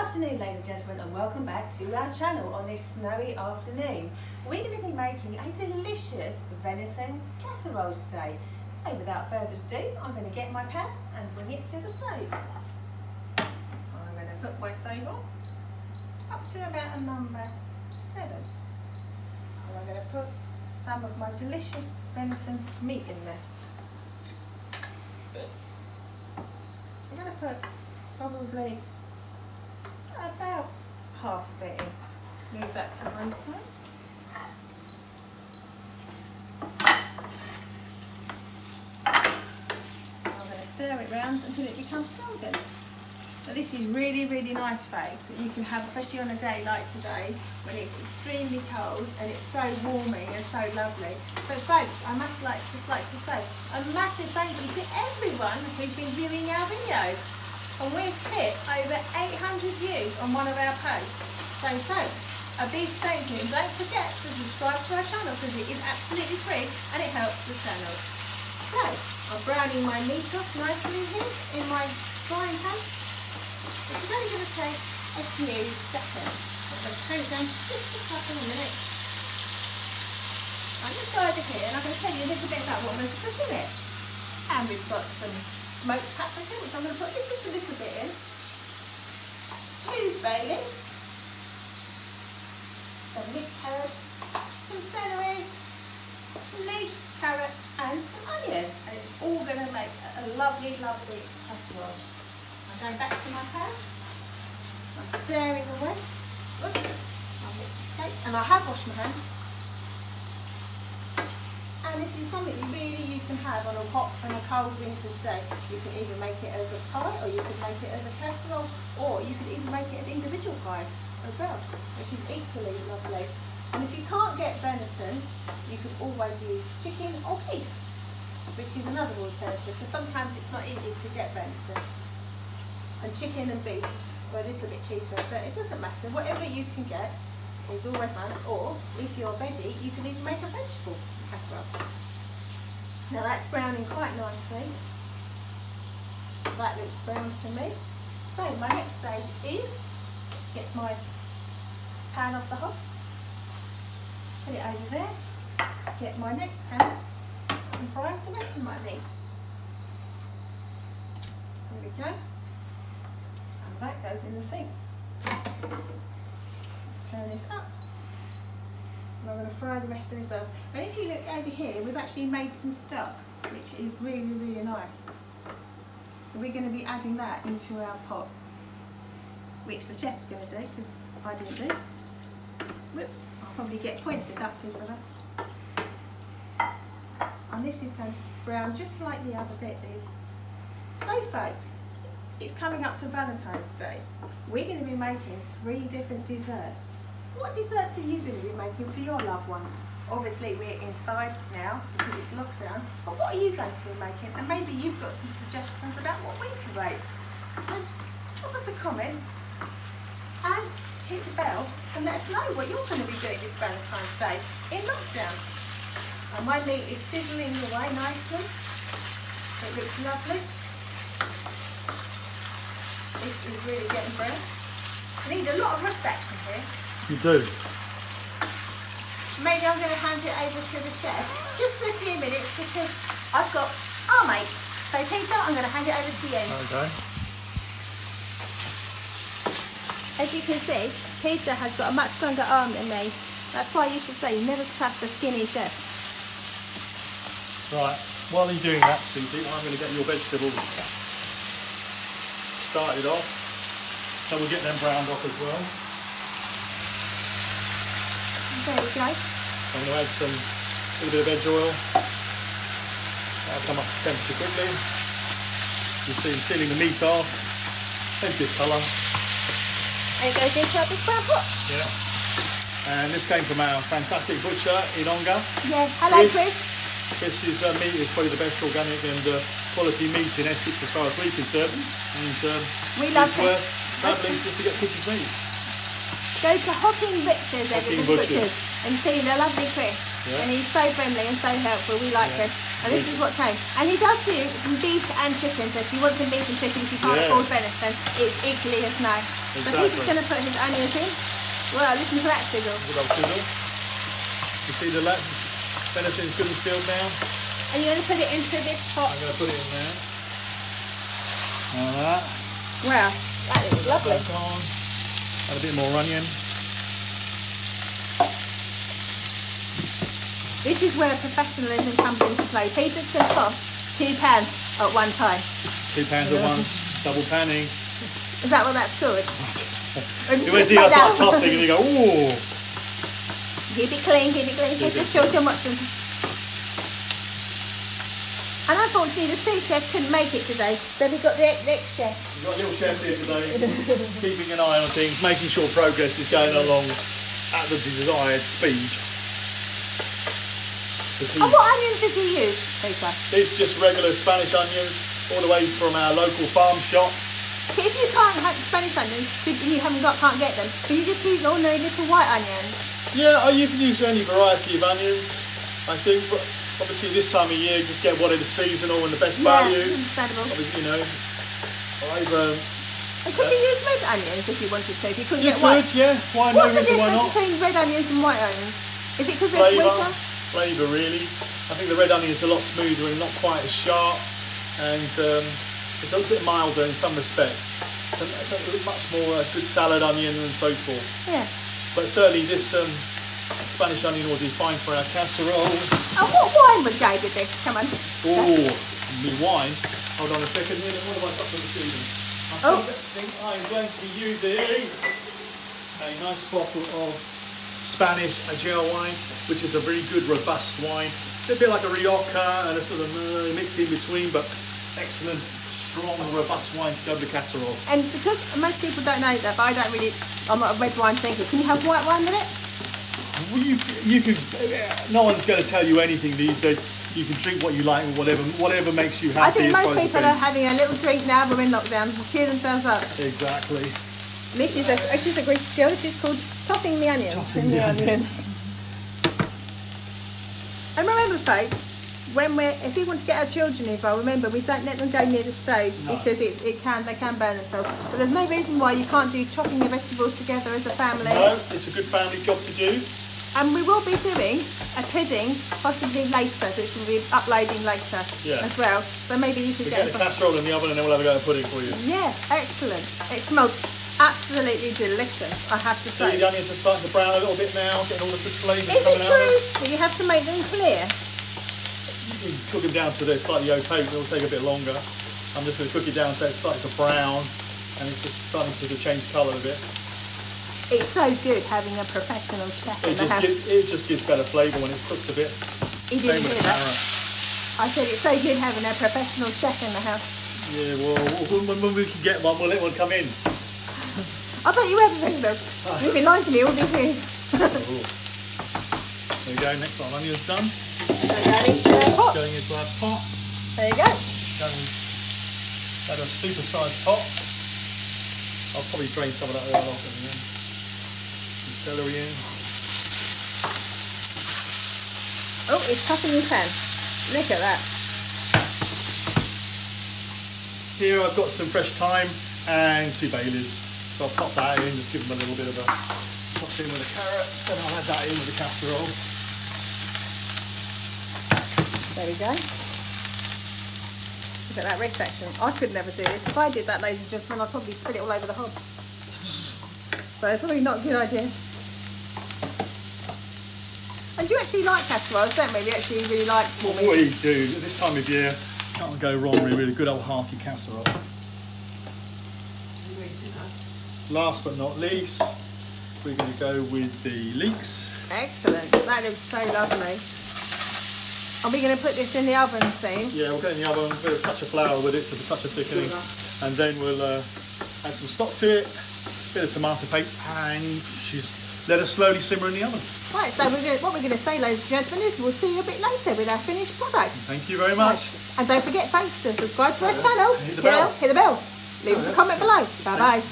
afternoon, ladies and gentlemen, and welcome back to our channel on this snowy afternoon. We're going to be making a delicious venison casserole today. So without further ado, I'm going to get my pan and bring it to the stove. I'm going to put my stove on up to about a number 7. And I'm going to put some of my delicious venison meat in there. Oops. I'm going to put probably about half of it in. Move that to one side. I'm going to stir it round until it becomes golden. Now this is really, really nice, folks, that you can have, especially on a day like today when it's extremely cold and it's so warming and so lovely. But folks, I must just like to say a massive thank you to everyone who's been viewing our videos. And we've hit over 800 views on one of our posts. So folks, a big thank you. And don't forget to subscribe to our channel because it is absolutely free and it helps the channel. So, I'm browning my meat off nicely here in my frying pan. Which is only going to take a few seconds. I'm going to turn it down just a couple of minutes. I'm just go over here and I'm going to tell you a little bit about what I'm going to put in it. And we've got some smoked paprika, which I'm going to put just a little bit in. 2 bay leaves. Some mixed herbs. Some celery. Some leek, carrot and some onion. And it's all going to make a lovely, lovely casserole. I'm going back to my pan. I'm stirring away. Oops, I'll mix the steak. And I have washed my hands. And this is something you can have on a hot and a cold winter's day. You can either make it as a pie, or you could make it as a casserole, or you could even make it as individual pies as well, which is equally lovely. And if you can't get venison, you could always use chicken or beef, which is another alternative, because sometimes it's not easy to get venison. And chicken and beef are a little bit cheaper, but it doesn't matter. Whatever you can get is always nice. Or if you're veggie, you can even make a vegetable casserole. Now that's browning quite nicely. That looks brown to me. So my next stage is to get my pan off the hob. Put it over there. Get my next pan and fry the rest of my meat. There we go. And that goes in the sink. Let's turn this up. And I'm going to fry the rest of this off. And if you look over here, we've actually made some stock, which is really, really nice. So we're going to be adding that into our pot, which the chef's going to do, because I didn't do. Whoops, I'll probably get points deducted for that. And this is going to brown just like the other bit did. So folks, it's coming up to Valentine's Day. We're going to be making 3 different desserts. What desserts are you going to be making for your loved ones? Obviously we're inside now because it's lockdown, but what are you going to be making? And maybe you've got some suggestions about what we can make. So drop us a comment and hit the bell and let us know what you're going to be doing this Valentine's Day in lockdown. And my meat is sizzling away nicely. It looks lovely. This is really getting brown. I need a lot of rust action here. You do. Maybe I'm going to hand it over to the chef just for a few minutes because I've got our mate. So Peter, I'm going to hand it over to you. Okay. As you can see, Peter has got a much stronger arm than me. That's why you should say you never trust a skinny chef. Right, while you're doing that, Susie, I'm going to get your vegetables started off. So we'll get them browned off as well. There we go. I'm going to add a little bit of veg oil. That'll come up to temperature quickly. You see, sealing the meat off. Plenty of colour. And it goes into our big brown pot. Yeah. And this came from our fantastic butcher in Ongar. Yes, hello Chris. This is meat is probably the best organic and quality meat in Essex as far as we're concerned. And we love it's worth travelling just to get Kitty's meat. Go to Hocking Butchers and see the lovely Chris. Yeah. And he's so friendly and so helpful. We like Chris. And this is what came. And he does do some beef and chicken, so if you want some beef and chicken, if you can't afford venison, it's equally as nice. Exactly. So he's just going to put his onions in. Wow, listen to that sizzle. Good old sizzle. You see the venison is good and sealed now? And you're going to put it into this pot. I'm going to put it in there. Like that. Wow, that is lovely. Add a bit more onion. This is where professionalism comes into play. Pizzas can cost £2 at one time. £2 at once, double panning. Is that what that's called? You always see us like tossing and you go, ooh. Keep it clean, keep it clean, keep the children watching. And unfortunately the sous chef couldn't make it today, so we've got the ex-chef. We've got a little chef here today, keeping an eye on things, making sure progress is going along at the desired speed. And what onions did you use, Peter? It's just regular Spanish onions, all the way from our local farm shop. If you can't have Spanish onions, and you can't get them, can you just use ordinary little white onions? Yeah, you can use any variety of onions, I think, but obviously this time of year, just get what is seasonal and the best value. Understandable. Obviously, you know, and could you use red onions if you wanted to? If you couldn't get white? White? Yeah. Why not? What's the difference between red onions and white onions? Is it because they're sweeter? Flavour, really. I think the red onion is a lot smoother and not quite as sharp, and it's a little bit milder in some respects. It's a much more good salad onion and so forth. Yeah. But certainly this Spanish onion will do fine for our casserole. And what wine was Jay with this? Come on. Oh, me wine. Hold on a second. What have I got for the season? I think I'm going to be using a nice bottle of Spanish Agile wine, which is a very good robust wine. It's a bit like a Rioja and a sort of mix in between, but excellent, strong, robust wine to go with the casserole. And because most people don't know that, but I don't really, I'm not a red wine drinker, can you have white wine with it? Well, you can, no one's going to tell you anything these days. You can drink what you like and whatever makes you happy. I think most people are having a little drink now, we're in lockdown, to cheer themselves up. Exactly. This is a Greek skill. This is called tossing the onions. Tossing the onions. And remember, folks, if we want to get our children involved, remember we don't let them go near the stove because they can burn themselves. But there's no reason why you can't do chopping your vegetables together as a family. No, it's a good family job to do. And we will be doing a pudding possibly later, which we'll be uploading later as well. So maybe you could get the casserole in the oven and then we'll have a go at pudding for you. Yeah, excellent. It smells absolutely delicious, I have to say. The onions are starting to brown a little bit now, getting all the good flavours coming out. Is it true that you have to make them clear? You can cook them down so they're slightly opaque, but it'll take a bit longer. I'm just going to cook it down so it's starting to brown and it's just starting to change colour a bit. It's so good having a professional chef in the house. It just gives better flavour when it's cooked a bit. He didn't hear that. I said it's so good having a professional chef in the house. Yeah, well, when we can get one, we'll let one come in. I thought you ever bring them. You've been lying to me all these years. There we go, next one, onion's done. Going into the pot. Going into our pot. There you go. At a super-sized pot. I'll probably drain some of that oil off in the end. Celery in. Oh, it's tough in your pan. Look at that. Here I've got some fresh thyme and 2 bay leaves. So I'll pop that in, just give them a little bit of a toss in with the carrots, and I'll add that in with the casserole. There we go. Look at that red section. I could never do this. If I did that, ladies and gentlemen, I'd probably spill it all over the hob. So it's probably not a good idea. And do you actually like casseroles, don't we? We actually really like warming. We do. At this time of year, can't go wrong really with a good old hearty casserole. Last but not least, we're going to go with the leeks. Excellent. That looks so lovely. Are we going to put this in the oven soon? Yeah, we'll get it in the oven, put a touch of flour with it, so a touch of thickening, and then we'll add some stock to it, a bit of tomato paste, and just let it slowly simmer in the oven. Right, so what we're going to say, ladies and gentlemen, is we'll see you a bit later with our finished product. Thank you very much. Right. And don't forget, folks, to subscribe to our channel. Hit the bell. Leave us a comment below. Bye-bye.